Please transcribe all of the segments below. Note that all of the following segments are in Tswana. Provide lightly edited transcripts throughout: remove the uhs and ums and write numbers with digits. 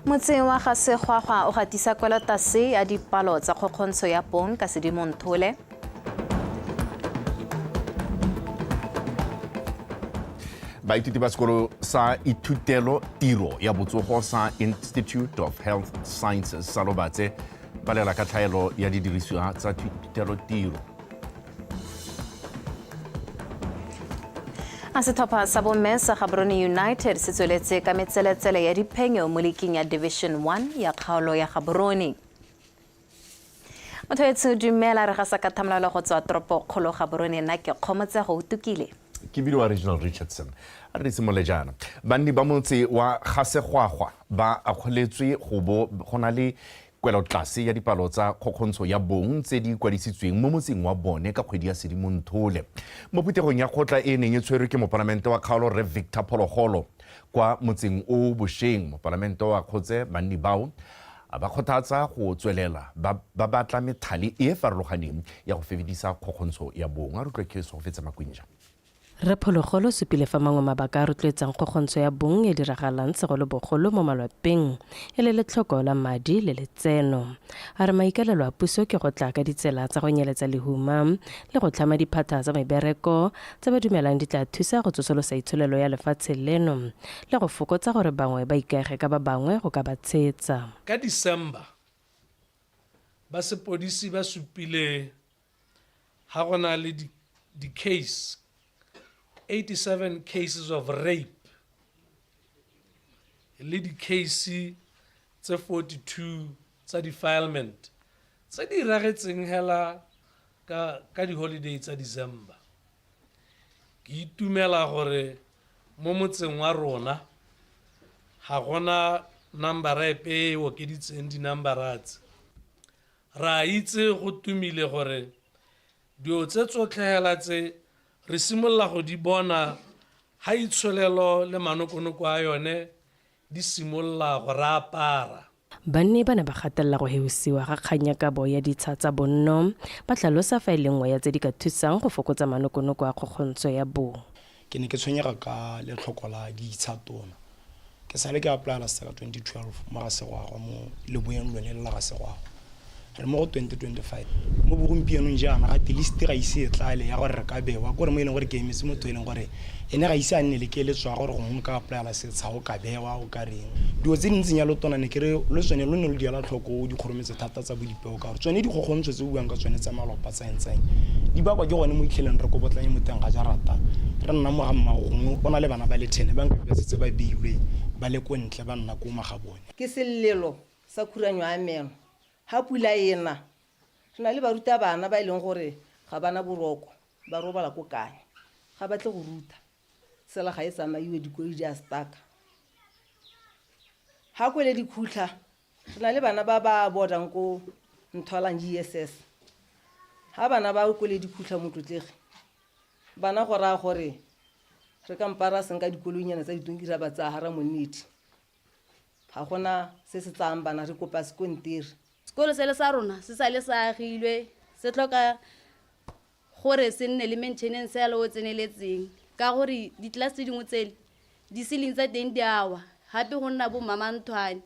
Motseng wa Gasegwagwa o gatisa kwelotase ya dipalo tsa kgokgontsho ya bong ka Sedimonthole. Baithuti ba sekolo sa ithutelo tiro ya botsogo sa Institute of Health Sciences sa Lobatse ba lela ka tlhaelo ya didirisiwa tsa ithutelo tiro. A setlhopha sa bomme sa Gaborone United se tsweletse ka metseletsele ya diphenyo mo leaking ya Division 1 ya kgaolo ya Gaborone. Motho etse dumela re ga sa ka thamolalo go tswa toropo kgolo Gaborone nna ke kgomotsego o tukile. Ke bidiwa Reginald Richardson a re simole jana banni ba motse wa Gasegwagwa ba akgoletswe go na le kwelotlase ya dipalo tsa kgokgontsho ya bong tse di kwadisitsweng mo motseng wa bone ka kgwedi ya Sedimonthole mo putegong ya kgotla e neng e tshwerwe ke moparlamente wa kgaolo Re Victor Phologolo kwa motseng o bošeng moparlamente wa kgotse banni bao a ba kgothatsa go tswelela ba batla methale e farologaneng ya go fedisa kgokgontsho ya bong a re tlhokeso go fetsa makwinja. Re Phologolo supile fa mangwe mabaka a rotloetsang kgokgontsho ya bong e diragalang segolobogolo mo malwapeng e le letlhoko la madi le letseno a re maikalelo a puso ke go tla ka ditsela tsa go nyeletsa lehuma le go tlhama diphata tsa mebereko tse ba dumelang di tla thusa go tsosolosa itsholelo ya lefatshe leno le go fokotsa gore bangwe ba ikaege ka ba bangwe go ka ba tshetsa. Ka December ba sepodisi ba supile ha gona le di case 87 cases of rape, le di case tse 42 tsa defilement tse di ragetseng hela ka di holiday tsa December. Ke itumela gore mo motseng wa rona ha gona number e o ke ditseng di number tse ra itse go tumile gore dio tse tsotlhela tse re simolla go di bona ha itsholelo le manokonoko a yone di simolla go rapara. Banne ba ne ba gatella go heusiwa ga kganya kabo ya ditsha tsa bonno ba tlhalosa fa e lengwe ya tse di ka thusang go fokotsa manokonoko a kgokgontsho ya bong. Ke ne ke tshwenyega ka letlhoko la ditsha tona ke sale ke apply sa 2012 mo Gasegwagwa mo leboeng lone la Gasegwagwa re mo 2025 mo bogompienong jaana ga list ga ise tlale ya gore re ka bewa gore mo ileng gore ke emetse motho ileng gore ene ga ise a nne le ke letswa gore go nka apply la setsa o ka bewa o ka reng dio tse dintsi nya lotona ne kere le tsone lo ne le diala tlhoko o di khorometse thata tsa bodipeo ka gore tsone di kgokgontswe tse buang ka tsone tsa malopa tsa entseng di ba kwa ke gone mo itlheleng re go botlanye mo teng ga jarata re nna mo ga mmagongwe ona le bana ba le 10 ba nka setse ba beilwe ba le ko ntle ba nna ko magabone ke selelo sa khuranyo a meno ha pula ena rena le baruta bana ba ileng gore ga bana boroko ba robala ko kae ga batle go ruta sela ga e tsamaiwe dikolo di a staka ha kwele dikhutla rena le bana ba ba bodang ko ntholang GSS ha bana ba kwele dikhutla motlotlege bana go ra gore re ka mpara senka dikolonyana tsa ditongira ba tsa hara moniti ga gona se se tsang bana re kopa sekontiri. Sekolo se le sa rona se sa le sa agilwe se tlhoka gore se nne le maintenance ya lo tseneletseng ka gore ditlase dingwe tsele di siling tsa teng di awa hape go nna bo mamanthwane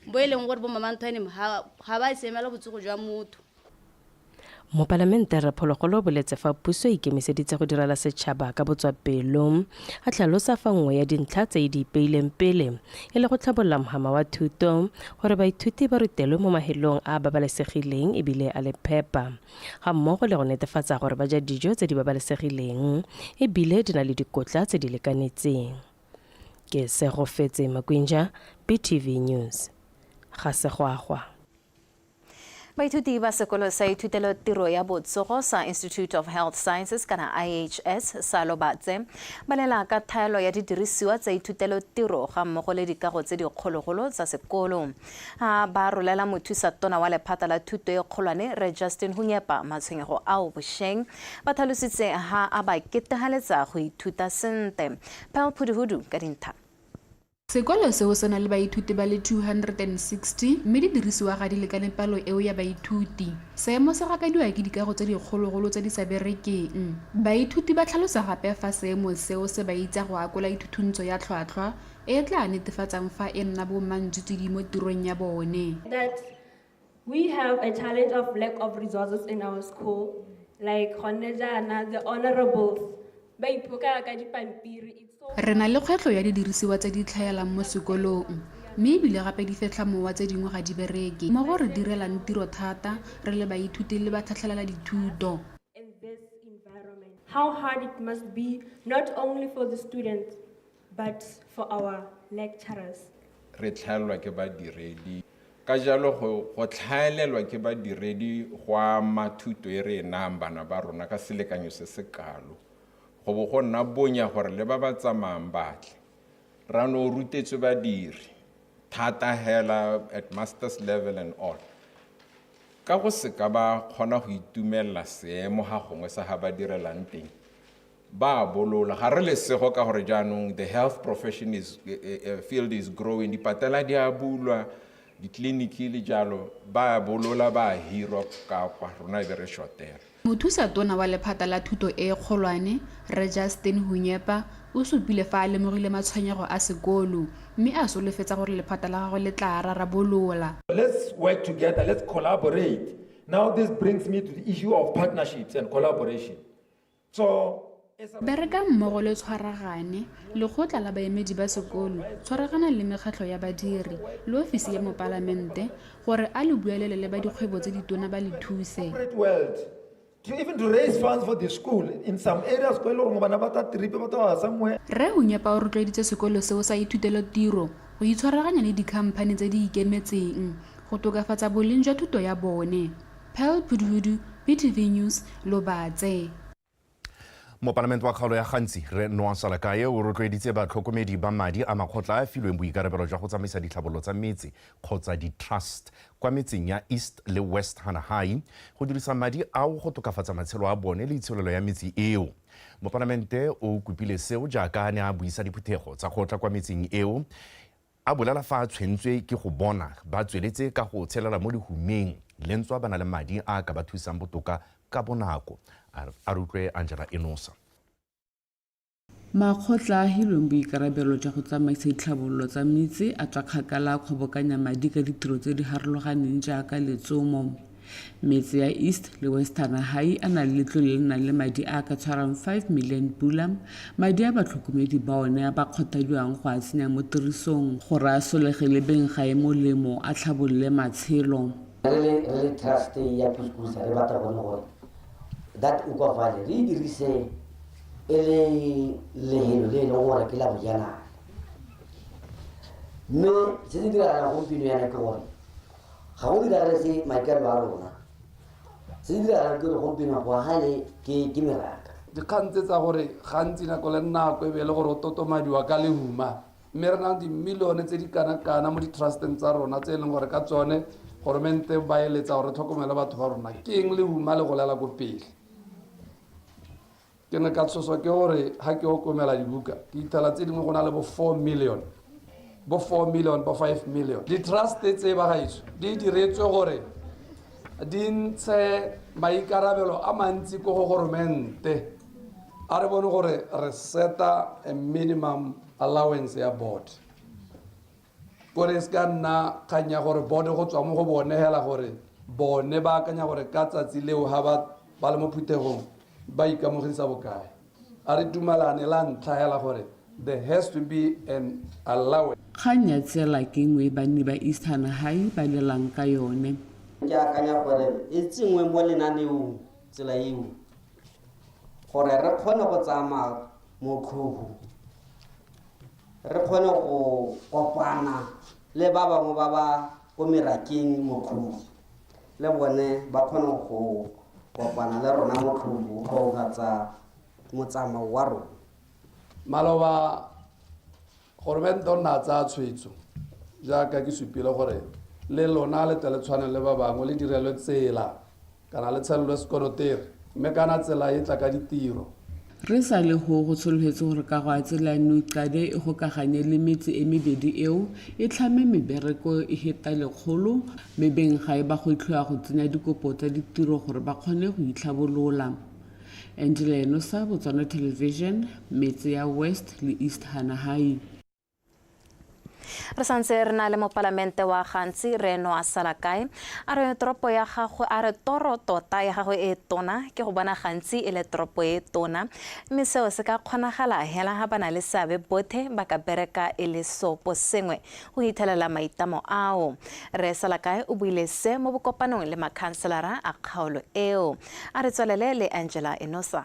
bo eleng gore bo mamanthwane ga ba semela botsogo jwa motho. Mo parlamente Re Phologolo boletse fa puso e ikemiseditse go direla setšhaba ka botswapelo a tlhalosa fa nngwe ya dintlha tse di ipeileng pele e le go tlhabolola mohama wa thuto gore baithuti ba rutelwe mo mahelong a babalesegileng ebile a le phepa ga mmogo le go netefatsa gore ba ja dijo tse di babalesegileng ebile di na le dikotla tse di lekanetseng. Ke Sego Fetse Makwinja, BTV News, Gasegwagwa. Baithuti ba sekolo sa ithutelo tiro ya botsogo sa Institute of Health Sciences kana IHS sa Lobatse ba lela ka thaelo ya didirisiwa tsa ithutelo tiro ga mmogo le dikago tse di kgologolo tsa sekolo ba rolela mothusa tona wa lephata la thuto e kgolwane Re Justin Hunyepa matshwenyego ao bošeng ba tlhalositse ha a ba ketegaletsa go ithuta sentle. Paul Phuduhudu ka dintlha. Sekolo seo se na le baithuti ba le 260 mme di dirisiwa ga di lekane palo eo ya baithuti. Seemo se gakadiwa ke dikago tse di kgologolo tse di sa berekeng. Baithuti ba tlhalosa gape fa seemo seo se ba itse go akola ithuthuntso ya tlhwatlhwa e tla netefatsang fa e nna bomantshitsidi mo tirong ya bone. That we have a challenge of lack of resources in our school, like Honejana, the honorables. Re na le kgwetlho ya didirisiwa tse di tlhaelang mo sekolong, mme ebile gape di fetla mowa tse dingwe ga di bereke mo go re direlang tiro thata re le baithuti le ba tlhatlhelela dithuto. In this environment, how hard it must be not only for the students but for our lecturers. Re tlhaelwa ke badiredi ka jalo go tlhaelelwa ke badiredi go ama thuto e re nang bana ba rona ka selekanyo se se kalo. Go bo go nna bonya gore le ba ba tsamayang batle ra no rutetswe badiri thata hela at master's level and all ka go se ka ba kgona go itumella seemo ga gongwe sa ga ba direlang teng ba bolola ga re lesego ka gore jaanong the health profession field is growing dipatela di a bulwa ditleliniki le jalo ba bolola ba hirwa ka kwa rona be re shotela. Mothusa tona wa lephata la thuto e kgolwane re Justin Hunyepa o supile fa a lemogile matshwenyego a sekolo mme a solofetsa gore lephata la gagwe le tla rarabolola. Let's work together, let's collaborate. Now this brings me to the issue of partnerships and collaboration. So bereka mmogo le tshwaragane lekgotla la baemedi ba sekolo tshwaragana le mekgatlho ya badiri le ofisi ya mopalamente gore a le buelele le ba dikgwebo tse ditona ba le thuse. Even to raise funds for the school in some areas go ile bana ba ta tripe ba ta somewhere. Re Hunyepa o rotloeditse sekolo seo sa ithutelo tiro go itshwaraganya le dikhamphane tse di ikemetseng go tokafatsa boleng jwa thuto ya bone. Pearl Pudhudu, BTV News, Lobatse. Mo Palamente wa kgaolo ya gantsi re Noa Salakaye o rotloeditse batlhokomedi ba madi a makgotla a filweng boikarabelo jwa go tsamaisa ditlhabololo tsa metsi kgotsa di-trust kwa metseng ya East le West Hanahai go dirisa madi ao go tokafatsa matshelo a bone le itsholelo ya metsi eo. Mo Palamente o kopile seo jaaka a ne a buisa diphuthego tsa go tla kwa metseng eo a bolela fa a tshwentswe ke go bona ba tsweletse ka go tshelela mo lehumeng lentswa ba na le madi a ka ba thusang botoka ka bonako. A rutlwe Angela Enosa. Makgotla a hilweng boikarabelo jwa go tsamaisa ditlhabololo tsa metsi a tswa kgakala kgobokanya madi ka ditiro tse di harologaneng jaaka letsomo. Metsi ya East le West Hanahai a na le letlole le nang le madi a ka tshwarang 5 million pula madi a batlhokomedi ba one ba kgothadiwang go a tsenya mo tirisong gore a solege le beng ga e molemo a tlhabolole matshelo. Re trust ya pusa re batla bona gore that ukofale re dirise ele lehelo le no gore ke la bojana mme se di dira la gompieno yana ke gore ga go dira re se maikelo a rona se di dira ke gompieno go hale ke meraka dikgantse tsa gore gantsi nako le nako e be le gore o totomadiwa ka lehuma mme re nang dimilione tse di kana mo di-trusteng tsa rona tse e leng gore ka tsone goromente ba eletsa gore tlhokomele batho ba rona ke eng lehuma le golela ko pele. Ke ne ka tshoswa ke gore ha ke okomela dibuka ke ithala tse dingwe go na le bo 4 million bo 5 million di-trust tse ba gaetso di diretswe gore di ntshe maikarabelo a mantsi ko go goromente a re bone gore re seta a minimum allowance ya board gore se ka nna kganya gore board go tswa mo go bone hela gore bone ba akanya gore ka tsatsi leo ha ba le mo phuthegong ba ikamogisa bokae a re dumalane la ntlha hela gore there has to be an allowance. Kganya tsela ke ngwe banni ba East Hanahai ba lelang ka yone. Ke akanya gore e tsengwe mo lenaneo tsela eo gore re kgone go tsamaya mo khubu re kgone go kopana le ba bangwe ba ba go merakeng mo khubu le bone ba kgone go kopana le rona mo khubu go gatsa motsamao wa rona. Maloba goromente o nna tsa tshwetso jaaka ke supile gore le lona le tele tshwane le ba bangwe le direlwe tsela kana le tshelelwe sekorotere mme kana tsela e tla ka ditiro. Re sa le go tsholofetse gore ka go a tsela nuqade e go kaganye le metsi e mebedi eo e tlhame mebereko e heta lekgolo mebeng ga e ba go itlhoa go tsenya dikopo tsa ditiro gore ba kgone go itlhabolola. Angela Enosa, Botswana Television, metsi ya West le East Hanahai. Re santse re na le mopalamente wa gantsi re no a sala kae a re toropo ya gagwe a re toro tota ya gagwe e tona ke go bona gantsi e le toropo e tona mme seo se ka kgonagala hela ga bana le seabe bothe ba ka bereka e le sopo sengwe go ithelela maitamo ao. Re sala kae o buile se mo bokopanong le makhanselara a kgaolo eo. A re tswelele le Angela Enosa.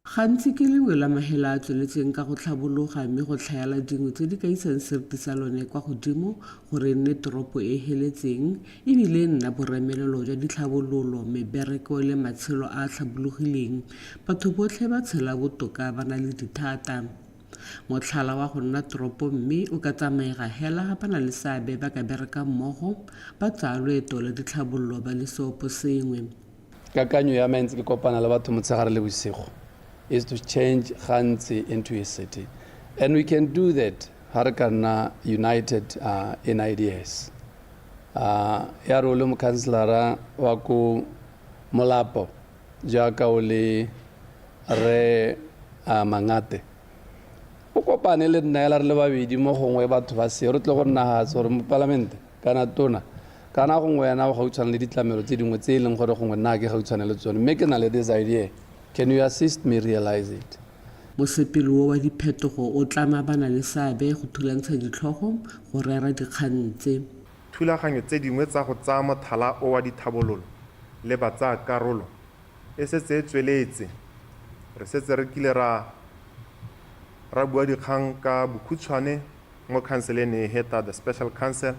Gantsi ke lengwe la mahela a tsweletseng ka go tlhabologa mme go tlhaela dingwe tse di ka isang seriti sa lone kwa godimo gore nne toropo e heletseng ebile nna boremelelo jwa ditlhabololo mebereko le matshelo a tlhabologileng batho botlhe ba tshela botoka ba na le dithata. Motlhala wa go nna toropo mme o ka tsamaega hela ga bana le seabe ba ka bereka mmogo ba tsaya loeto la ditlhabololo ba le seopo sengwe. Kakanyo ya mentse ke kopana le batho motshegare le bosigo is to change Gantsi into a city. And we can do that Harkana united in ideas. Ya role mo kanslara wa ku Molapo jaka o le re Mangate. O kopane le nna ya le babedi mo gongwe batho ba se re tle go nna ha tsore mo parlamente kana tona kana gongwe yana go gautshana le ditlamelo tse dingwe tse leng gore gongwe nna ke gautshana le tsone mme ke na le this idea. Can you assist me realize it? Mosepelo wa diphetogo o tlama bana le seabe go thulantsha ditlhogo go rera dikgang tse. Thulaganyo tse dingwe tsa go tsaya mothala o wa dithabololo le ba tsaya karolo e setse e tsweletse. Re setse re kile ra bua dikgang ka bokhutshwane mo khanseleng e heta the special council.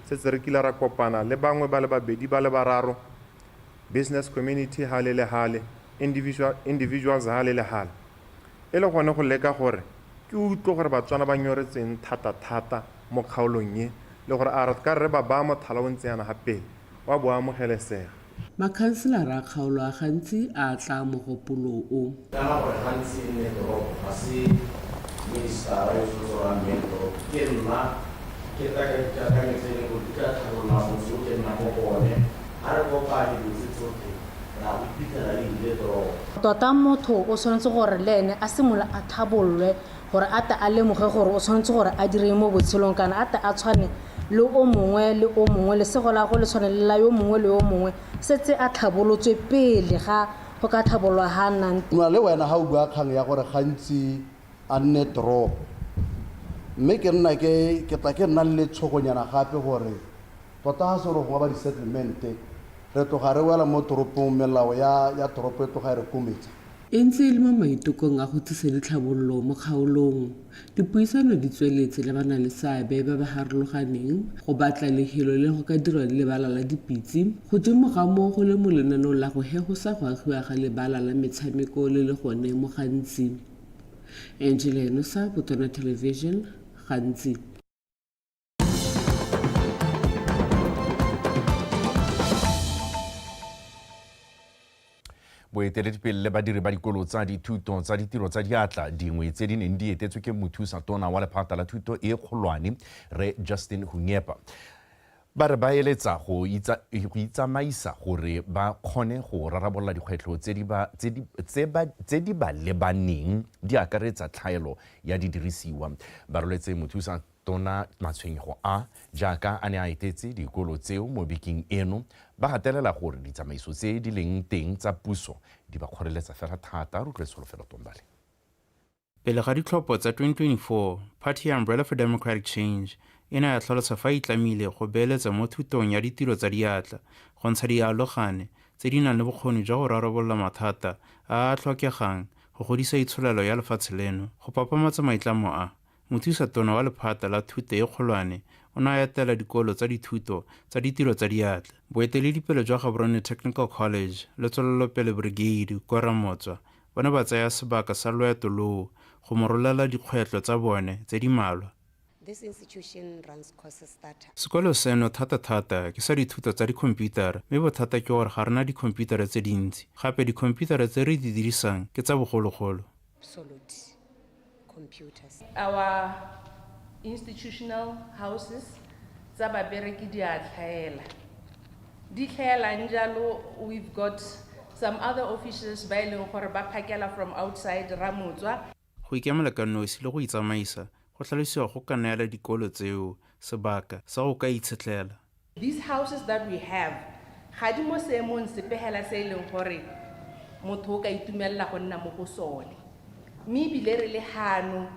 Setse re kile ra kopana le bangwe ba le babedi ba le bararo, business community hale le hale, individuals hale le hale. E le gone go leka gore ke utlo gore Batswana ba nyoretseng thata mo kgaolong ye le gore a re ka re ba ba mothala o ntse yana gape wa bo amogelesega. Makhanselara a kgaolo a gantsi a tla mogopolo o. Kana gore gantsi ne toropo ga se ministara yo tsotsora mento ke nna ke ta ka metseng go dika tlhabololo go se ke nna go bone a re go pa di tsotlhe. Tota motho o tshwanetse gore le ene a simola a thabolwe gore a ta a lemoge gore o tshwanetse gore a dire mo botshelong kana a ta a tshwane le o mongwe le sego la go le tshwane le la yo mongwe le yo mongwe setse a tlhabolotswe pele ga go ka tlhabolwa ha nnang. Nna le wena ha o bua kgang ya gore gantsi a nne toropo mme ke nna ke tla ke nna le tshogonyana gape gore tota ha se re go ba di-settlement re tloga re wela mo toropong melao ya toropo e tloga re kometsa. E ntse e le mo maitekong a go tlisa ditlhabololo mo kgaolong. Dipuisano di tsweletse le bana le seabe ba ba harologaneng go batla lehelo le go ka dirwa le lebala la dipitse godimo ga mo go le mo lenaneong la go hegosa go agiwa ga lebala la metshameko le gone mo Gantsi. Angela Enosa, Botswana Television, Gantsi. Boeteledipele le badiri ba dikolo tsa dithuto tsa ditiro tsa diatla dingwe tse di neng di etetswe ke mothusa tona wa lephata la thuto e kgolwane re Justin Hunyepa ba re ba eletsa go itsamaisa gore ba kgone go rarabolola dikgwetlho tse di ba lebaneng di akaretsa tlhaelo ya didirisiwa. Ba roletse mothusa tona matshwenyego a jaaka a ne a etetse dikolo tseo mo bekeng eno ba gatelela gore ditsamaiso tse di leng teng tsa puso di ba kgoreletsa fela thata. Re solofela Tombale. Pele ga ditlhopho tsa 2024 Party ya Umbrella for Democratic Change e ne ya tlhalosa fa e tlamile go beeletsa mo thutong ya ditiro tsa diatla go ntsha dialogane tse di nang le bokgoni jwa go rarabolola mathata a a tlhokegang go godisa itsholelo ya lefatshe leno. Go papamatsa maitlamo a mothusa tona wa lephata la thuto e kgolwane o ne a etela dikolo tsa dithuto tsa ditiro tsa diatla. Boeteledipele jwa Gaborone Technical College le Tswelelopele Brigade kwa Ramotswa bone ba tsaya sebaka sa loeto loo go morolela dikgwetlho tsa bone tse di malwa. This institution runs courses that Sekolo seno thata ke sa dithuto tsa dikhomputara mme bothata ke gore ga rena dikhomputara tse dintsi gape dikhomputara tse re di dirisang ke tsa bogologolo. absolute computers. Our institutional houses tsa babereki di a tlhaela. Di tlhaela njalo we've got some other officials ba ileng gore ba phakela from outside Ramotswa. Go ikemela ka nosi le go itsamaisa go tlhalosiwa go ka neela dikolo tseo sebaka sa go ka itshetlela. These houses that we have, ga di mo seemong sepehela se e leng gore motho o ka itumelela go nna mo go sone. Mme ebile re le hano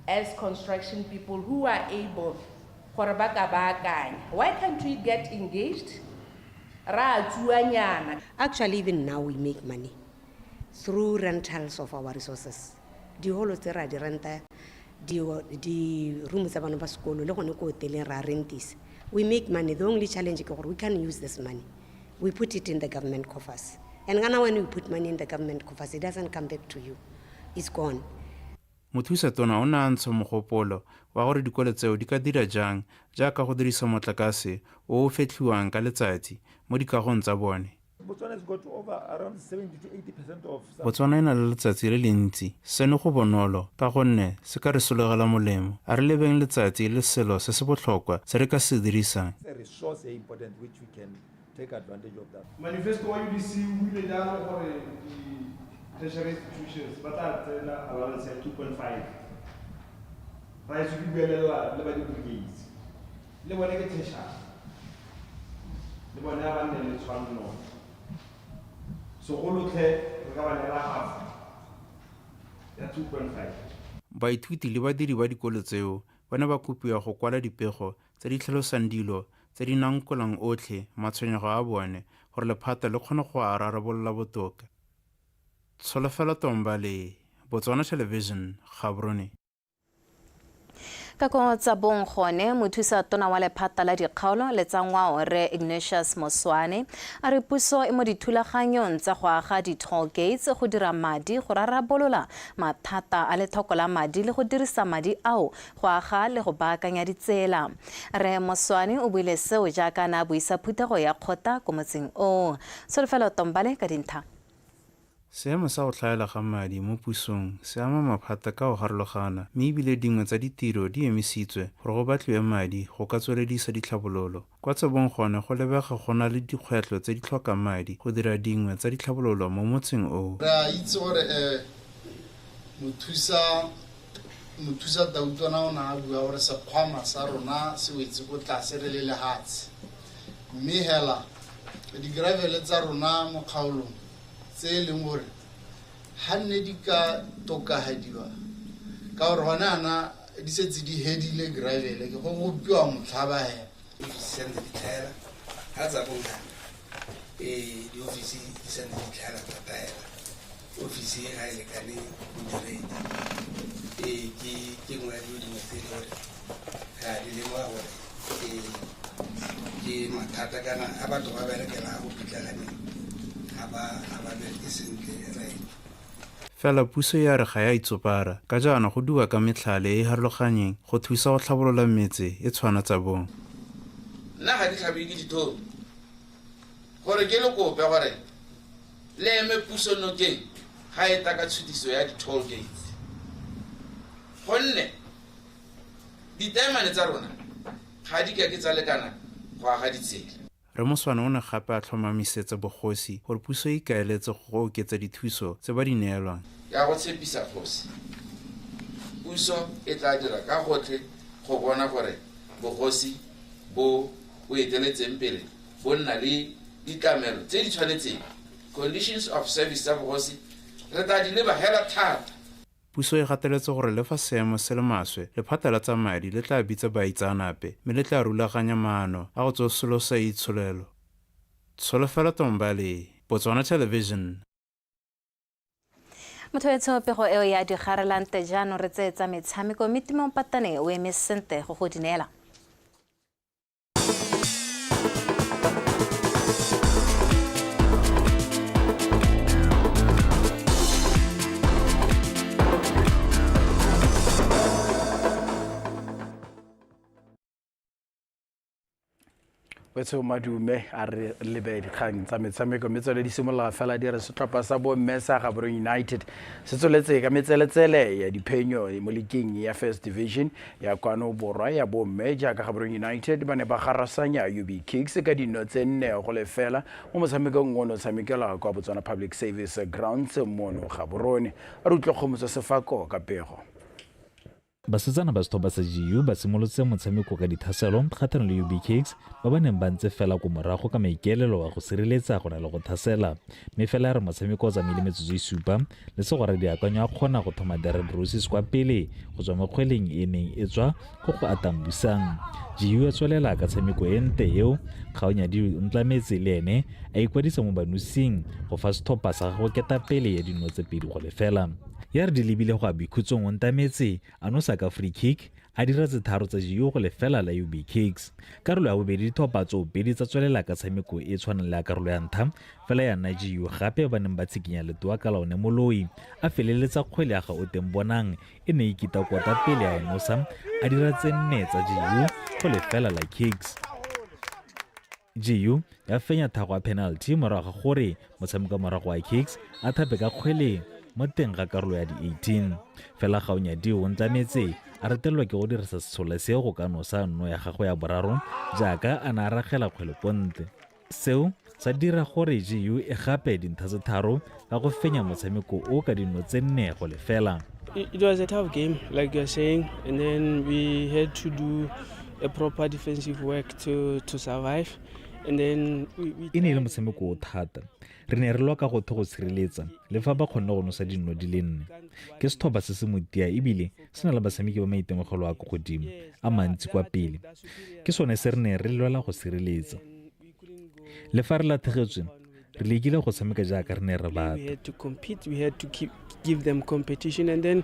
as construction people who are able gore ba ka baakanya. Why can't we get engaged? Ra tsuanyana. Actually, even now we make money through rentals of our resources. Di holo tse ra di renta di room tsa bana ba sekolo le gone ko hoteleng ra rentisa. We make money. The only challenge is we can use this money. We put it in the government coffers. And when we put money in the government coffers, it doesn't come back to you. It's gone. Mothusetona o ne a ntsha mogopolo wa gore dikolo tseo di ka dira jang jaaka go dirisa motlakase o o fetlhiwang ka letsatsi mo dikagong tsa bone. Botswana has got over around 70 to 80% of... Botswana e na le letsatsi le le ntsi. Seno go bonolo ka gonne se ka re sologela molemo. A re lebeng letsatsi le selo se se botlhokwa se re ka se dirisang. It's a resource important which we can take advantage of that. Manifesto wa UDC o ile jalo gore tertiary institutions ba tla tsena allowance ya 2.5. Ra itse ke buelela le ba di-brigades. Le bone ke tertiary. Le bone ba nne le tshwanno. So go lotlhe re ka ba nela half ya 2.5. Baithuti le badiri ba dikolo tseo ba ne ba kopiwa go kwala dipego tse di tlhalosang dilo tse di nankolang otlhe matshwenyego a bone gore lephata le kgone go a rarabolola botoka. Tsholofelo Tombale, Botswana Television, Gaborone. Ka ko tsa bong gone mothusa tona wa lephata la dikgaolo le tsa ngwao re Ignatius Moswane a re puso e mo dithulaganyong tsa go aga di-toll gates go dira madi go rarabolola mathata a lethoko la madi le go dirisa madi ao go aga le go baakanya ditsela. Re Moswane o buile seo jaaka na buisa phutego ya kgota ko motseng o. Solofelo Tombale ka dintlha. Seemo sa go tlhaela ga madi mo pusong se ama maphata ka go harologana mme ebile dingwe tsa ditiro di emisitswe gore go batliwe madi go ka tsweledisa ditlhabololo. Kwa tsebong gone go lebega go na le dikgwetlho tse di tlhokang madi go dira dingwe tsa ditlhabololo mo motseng o. Re a itse gore mothusa Daudwana o na a bua gore sekgwama sa rona se wetse ko tlase re le lehatshe. Mme hela di-gravel tsa rona mo kgaolong tse e leng gore ha nne di ka tokahadiwa ka gore gona ana di setse di hedile gravel ke go gopiwa motlhabahela send ditlhaela ga tsa bonka di-office di send ditlhaela tataela office ga e lekane bodiredi ke nngwe ya dilo dingwe tse le gore ga di lemoga gore ke mathata kana a batho ba berekela go pitlaganeng fela puso ya re ga ya itsopara ka jaana go dua ka metlhale e harologanyeng go thusa go tlhabolola metse e tshwana tsa bong. Nna ga di tlhabe ke dithoro gore ke le kope gore le eme puso nokeng ga e ta ka tshutiso ya di-toll gates gonne ditaemane tsa rona ga di ka ke tsa lekana go aga ditsela. Re Moswane o ne gape a tlhomamisetsa bogosi gore puso e ikaeletse go oketsa dithuso tse ba di neelwang. Ya go tshepisa kgosi puso e tla dira ka gotlhe go bona gore bogosi bo eteletseng pele bo nna le ditlamelo tse di tshwanetseng. Conditions of service tsa bogosi re tla di leba hela thata. Puso e gateletse gore le fa seemo se le maswe lephata la tsa madi le tla bitsa baitsanape mme le tla rulaganya maano a go tsosolosa itsholelo. Tsholofelo Tombale, Botswana Television. Motho pego eo ya digarelante jaanong re tseetsa metshameko mme Timong Patane o eme sente go go dinela. Wetso madume a re lebe dikgang tsa metshameko mme tsone di simolola fela di re setlhopha sa bomme sa Gaborone United se tsweletse ka metseletsele ya diphenyo mo ligeng ya First Division ya kwano borwa ya bomme jaaka Gaborone United ba ne ba garasanya UB Kicks ka dino tse 4-0 mo motshamekong ono tshamekela kwa Botswana Public Service Grounds mono Gaborone a re utlwa kgomo tsa sefako ka pego. basetsana ba setlhopha sa GU ba simolotse motshameko ka dithaselo kgatlhanong le UB Cakes ba ba neng ba ntse fela ko morago ka maikaelelo wa go sireletsa go na le go thasela mme fela re motshameko o tsamaile metsotso e 7 le segwara diakanyo a kgona go thoma Darren Roses kwa pele go tswa mo kgweleng e neng e tswa go go atambusang. GU e tswelela ka tshameko e nte eo Kgaonyadi o ntlametse le ene a ikwadisa mo banusing go fa setlhopha sa go keta pele ya dino tse 2-0. Ya re di lebile go a boikhutsong o ntametse a nosa ka free kick a dira tse 3 tsa GU go lefela la UB Cakes. Karolo ya bobedi dithopa tsoopedi tsa tswelela ka tshameko e tshwanang le ya karolo ya ntlha fela ya nna GU gape ba neng ba tshikinya letoa ka laone moloi a feleletsa kgwele ya ga o teng bonang e ne ikita kota pele ya enosa a dira tse 4 tsa GU go lefela la Cakes. GU ya fenya thago ya penalty morago ga gore motshameko morago wa Cakes a thape ka kgwele mo teng ga karolo ya di-18 fela Kgaonyadi o ntlametse a retelelwa ke go dirisa setshole seo go ka nosa nno ya gagwe ya boraro jaaka a na a ragela kgwele kontle. Seo sa dira gore GU e gape dintlha tse 3 ka go fenya motshameko o ka dino tse 4 go lefela. It was a tough game, like you're saying, and then we had to do a proper defensive work to survive. And then e ne le motshameko o thata re ne re lwa ka go go sireletsa le fa ba kgonne go nosa dino di le 4 ke setlhopha se se motia ebile se na le basameki ba maitemogelo a go godimo a mantsi kwa pele ke sone se re ne re lwela go sireletsa le fa re lathegetswe re lekile go tshameka jaaka re ne re batla. We had to compete, we had to give them competition, and then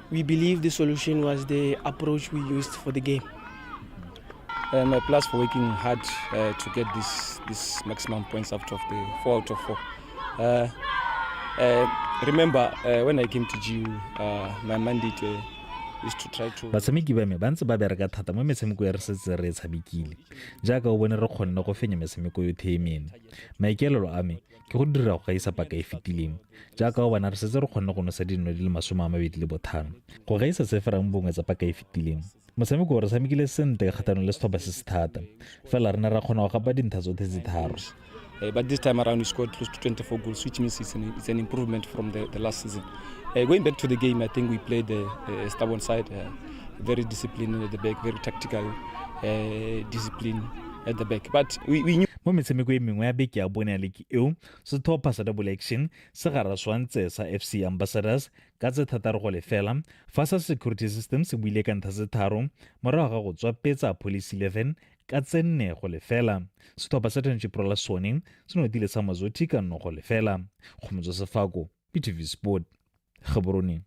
we believe the solution was the approach we used for the game. My plus for working hard to get this maximum points out of the 4 out of 4. Remember, when I came to GU, my mandate is to try to... Batshameki ba me ba ntse ba bereka thata mo metshameko ya re setse re tshamekile jaaka o bone re kgonne go fenya metshameko yotlhe e mene. Maikaelelo a me ke go dira go gaisa paka e fetileng jaaka o bona re setse re kgonne go nosa dino di le 25 go gaisa se ferang bongwe tsa paka e fetileng. Motshameko re tshamekile sentle kgatlhanong le setlhopha se se thata fela re ne ra kgona go gapa dintlha tsotlhe tse 3. But this time around we scored close to 24 goals, which means it's an improvement from the last season. Going back to the game, I think we played a stubborn side, very disciplined at the back, very tactical, discipline at the back. But we knew... Mo metshameko e mengwe ya beke ya bone ya leki eo setlhopha sa double action se garaswantse sa FC Ambassadors ka tse 3 go lefela fa sa security system se buile ka ntha tse 3 morago ga go tswa petsa police 11 ka tse 4 go lefela. Setlhopha sa Township Roller Sone se notile sa Mazoti ka 1 go lefela. Khomotso Sefako, PTV Sport, Gaborone.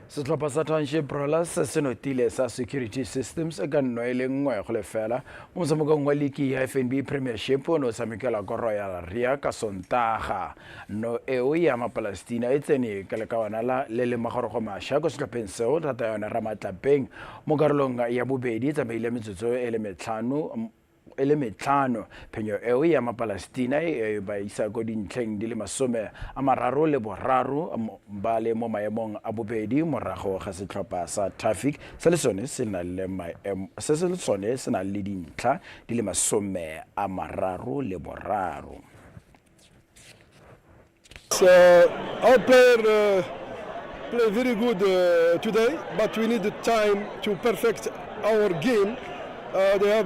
Setlhopha sa Township Rollers se notile sa security systems ka nno e le nngwe go lefela mo motshamekong wa ligi ya FNB Premiership no tshamekela ko Royal Ria ka Sontaga. No eo ya Mapalestina e tsene ka le kawana la le magorogo masha go setlhopheng seo thata yona Ramatlapeng mo karolong ya bobedi tsamaile metsotso e le metlhano phenyo eo ya Mapalestina e ba isa go dintlheng di le 33 ba le mo maemong a bobedi morago ga setlhopha sa Traffic se le sone se na le dintlha di le 33. Our player play very good today, but we need the time to perfect our game. Re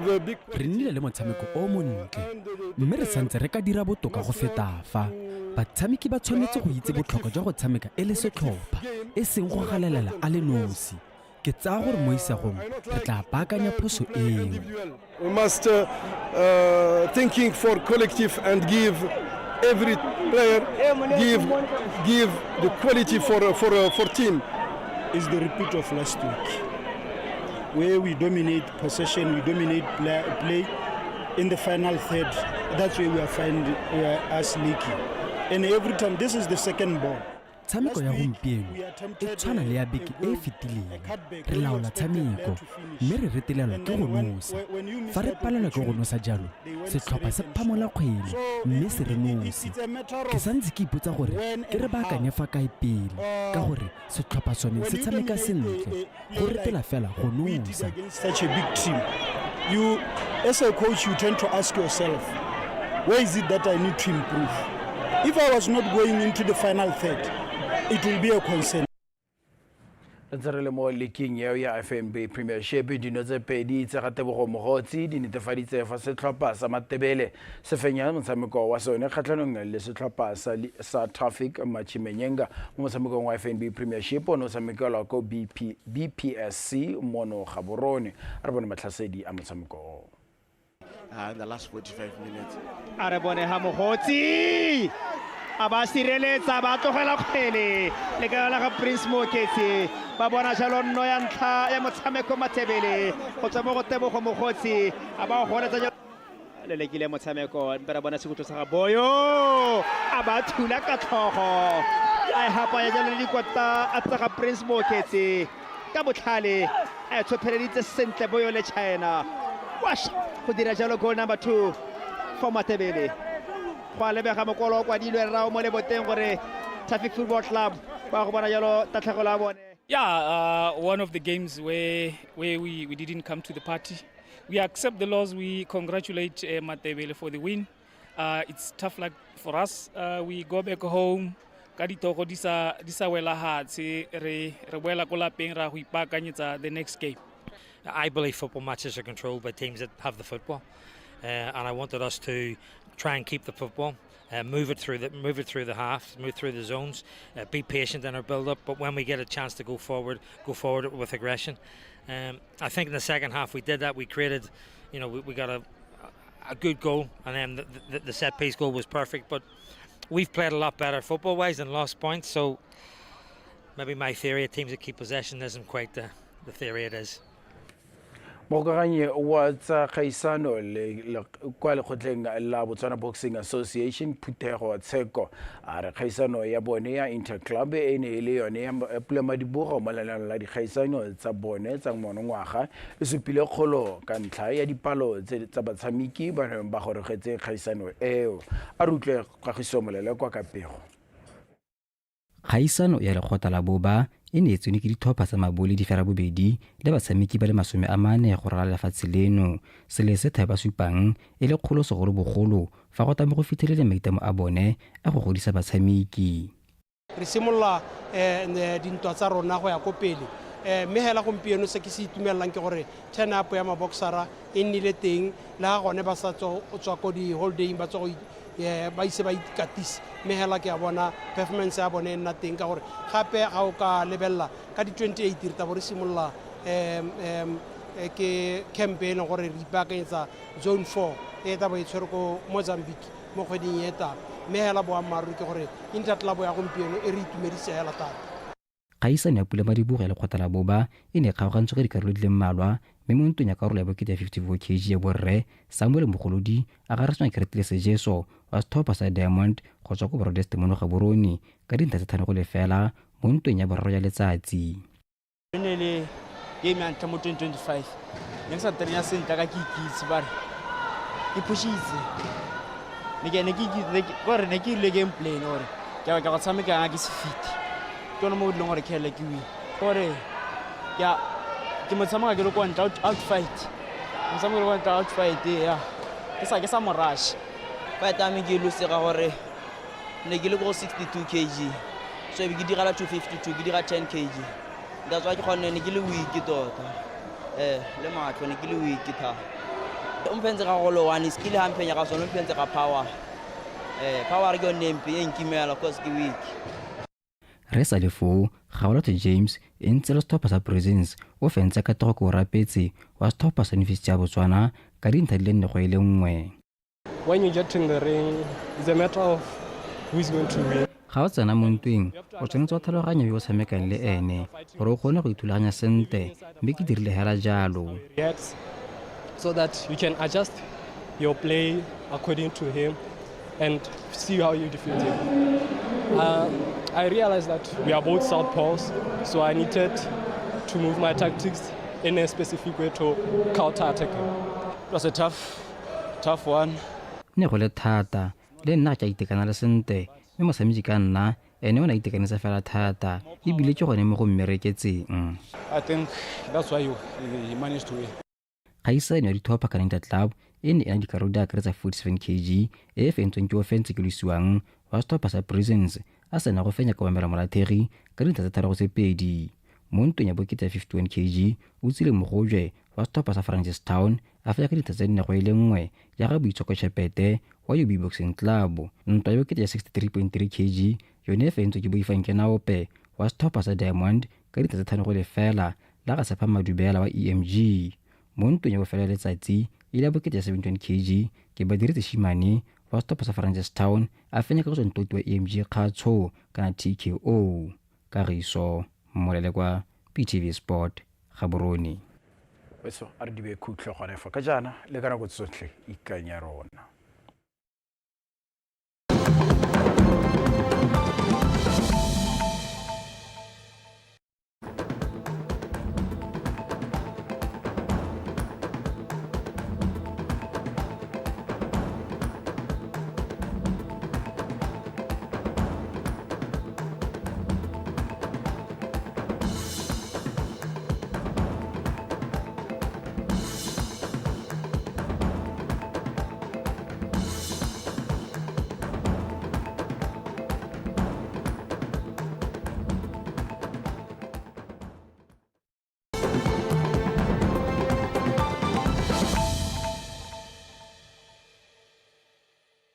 nnile le motshameko o montle mme re santse re ka dira botoka go feta fa. Batshameki ba tshwanetse go itse botlhokwa jwa go tshameka e le setlhopha e seng go galelela a le nosi. Ke tsaya gore mo isagong re tla baakanya phoso eo. We must thinking for collective and give every player give the quality for team. Is the repeat of last week, where we dominate possession, we dominate play in the final third. That's where we are us leaky. And every time, this is the second ball. Tshameko ya gompieno e tshwana le ya beke e fetileng. Re laola tshameko mme re retelelwa ke go nosa. Fa re palelwa ke go nosa jalo setlhopha se phamola kgwele mme se re nosi. Ke santse ke ipotsa gore ke re baakanye fa kae pele ka gore setlhopha sone se tshameka sentle go retela fela go nosa. Such a big team, you as a coach you tend to ask yourself, where is it that I need to improve? If I was not going into the final third, it will be a concern. ntse re le mo leaking eo ya FNB Premiership dino tse pedi tse ga Tebogo Mogotsi di netefaditse fa setlhopha sa Matebele se fenya motshameko wa sone kgatlhanong le setlhopha sa Traffic Machimenyenga mo motshamekong wa FNB Premiership no tshamekela ko BPSC mono Gaborone re bone matlhasedi a motshameko in the last 45 minutes. Are bone ha Mogotsi aba sireletsa ba tlogela kgwele le ka la ga Prince Moketsi ba bona jalo nno ya ntlha ya motshameko Matebele go tswa mo go Tebogo Mogotsi aba go goletsa le lekile motshameko ba bona sekutlo sa ga Boyo aba thula ka tlhogo a hapa ya jalo le dikota a tsa ga Prince Moketsi ka botlhale a tshopheleditse sentle Boyo le China wash go dira jalo goal number 2 for Matebele. Traffic Football Club. Yeah, one of the games where we didn't come to the party. We accept the loss. We congratulate Matebele for the win. It's tough luck for us. We go back home. The next game. I believe football matches are controlled by teams that have the football, and I wanted us to try and keep the football, move it through the half, move through the zones, be patient in our build-up. But when we get a chance to go forward with aggression. I think in the second half we did that. We created, we got a good goal, and then the set-piece goal was perfect. But we've played a lot better football-wise and lost points. So maybe my theory of teams that keep possession isn't quite the theory it is. Mogaganye wa tsa kgaisano le kwa lekgotleng la Botswana Boxing Association Phuthego Tsheko a re kgaisano ya bone ya Interclub e ne le yone ya Pulamadiboro malalana la dikgaisano tsa bone tsa monongwaga e supile kgolo ka ntlha ya dipalo tsa batshamiki ba ba gorogetse kgaisano eo a rutle kagiso molele kwa Kapego. Kgaisano ya lekgotla la boba e ne tsene ke dithopa tsa mabole di fera bobedi le batshameki ba le 40 go rala lefatshe leno sele se thaba supang e le kgolo segolo bogolo fa go tame go fitlhelele maitamo a bone a go godisa batshameki. Re simolla dintwa tsa rona go ya ko pele mme hela gompieno se ke se itumellang ke gore turn up ya maboxera e nnile teng le ga gone ba sa tswa ko di holiday ba tswa ba ise ba ikatise mme hela ke a bona performance ya bone nna teng ka gore gape ga o ka lebella ka di 28 re ta bo re simolla ke campaign gore re ipakanyetsa zone 4 e ta bo e tshwere ko Mozambique mo kgweding e tla mme hela boammaaruri ke gore Interclub ya gompieno e re itumedise hela thata. Kgaisano ya Pulamadiboro ya lekgotla la boba e ne kgaogantswe ka dikarolo di le mmalwa mme mo ntweng ya karolo ya bokete ya 54 kg ya borre Samuel Mogolodi a garetswa ke Retile Sejeso wa sethopa sa Diamond go tswa ko Broadest mono Gaborone ka dintlha tse 5-0 mo ntweng ya boraro ya letsatsi. Ne le game ya ntlha mo 2025 ne ke sa trena sentle ka ke ikitse bare ke pushitse ne ke ile game plan ore ke go tshameka ke se fit ke no mo dilong gore ke hele ke wi gore ya ke motshameka ke le kwa ntle outfight motshameka le kwa outfight ya ke sa morash fight a me ke losega gore ne ke le go 62 kg so be ke digala 252 ke diga 10 kg that's why ke gone ne ke le weak tota le matlo ne ke le weak tha umpenze ga golo one skill hampenya ga sona umpenze ga power power ke yone mpe e nkimela cause ke weak. Resa lefo Gaolotho James e ntse le sethopa sa Presence o fentse ka togo go rapetse wa sethopa sa University ya Botswana ka dintlha di le 4-1. When you get in the ring, it's a matter of who is going to win. Ga o tsena mo ntweng o tshwanetse go tlhaloganya yo o tshamekang le ene gore o kgone go ithulaganya sente mme ke dirile hela jalo. So that you can adjust your play according to him and see how you defeat him. I realized that we are both southpaws, so I needed to move my tactics in a specific way to counter-attack him. It was a tough one. Ne go le thata le nna ka itekanela sente mme mosamedi ka nna ene o na itekanetse fela thata e bile ke gone mo go mmereketseng. I think that's why he managed to win. Kgaisano ya dithopa ka Interclub e ne e na dikarolo di akaretsa 47 kg e fentsweng ke offense ke losiwang wa sethopa sa Presence a sena go fenya ka bamela molathegi ka dintlha tse 3-2. mo ntweng ya bokete ya 51 kg o tsile mogojwe wa setlhopha sa Francistown a fenya ka dintlha tsa dinnego e le nngwe ya ga boitshokotšhepete wa UB Boxing Club. Ntwa ya bokete ya 63.3 kg yone e fentswe ke Boifankenaope wa setlhopha sa Diamond ka dintlha tse 5-0 la ga Sepa Madubela wa EMG. Mo ntweng ya bofelo ya letsatsi ile ya bokete ya 71 kg ke Badiritse Shimane wa setlhopha sa Francistown a fenya ka go tswa wa EMG Kgatsho kana TKO. Kagiso Molele kwa PTV Sport Gaborone. weso a re di be khutlo gone fa ka jana le ka nako tsotlhe ikanya rona.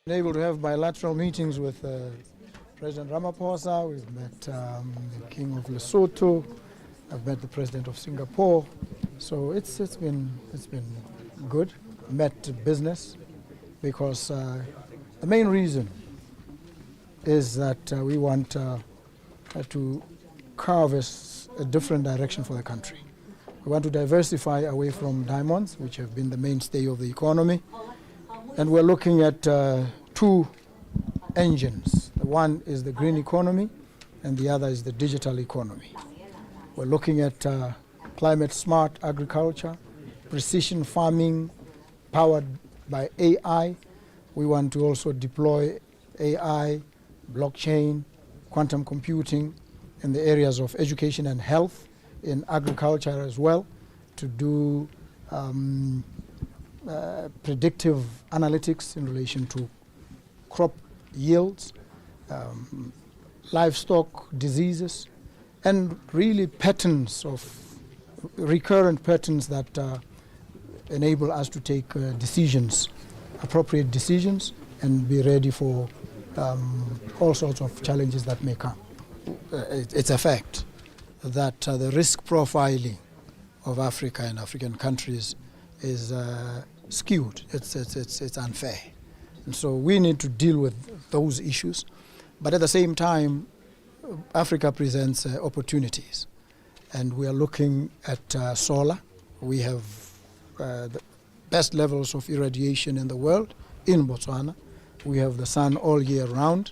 Been able to have bilateral meetings with President Ramaphosa. We've met the King of Lesotho. I've met the President of Singapore. So it's been good. Met business because the main reason is that we want to carve a different direction for the country. We want to diversify away from diamonds, which have been the mainstay of the economy. And we're looking at two engines. One is the green economy, and the other is the digital economy. We're looking at climate smart agriculture, precision farming powered by AI. We want to also deploy AI, blockchain, quantum computing in the areas of education and health, in agriculture as well, to do predictive analytics in relation to crop yields, livestock diseases, and really patterns of recurrent patterns that enable us to take decisions, appropriate decisions, and be ready for all sorts of challenges that may come. It's a fact that the risk profiling of Africa and African countries is skewed. It's unfair. And so we need to deal with those issues. But at the same time, Africa presents opportunities. And we are looking at solar. We have the best levels of irradiation in the world in Botswana. We have the sun all year round.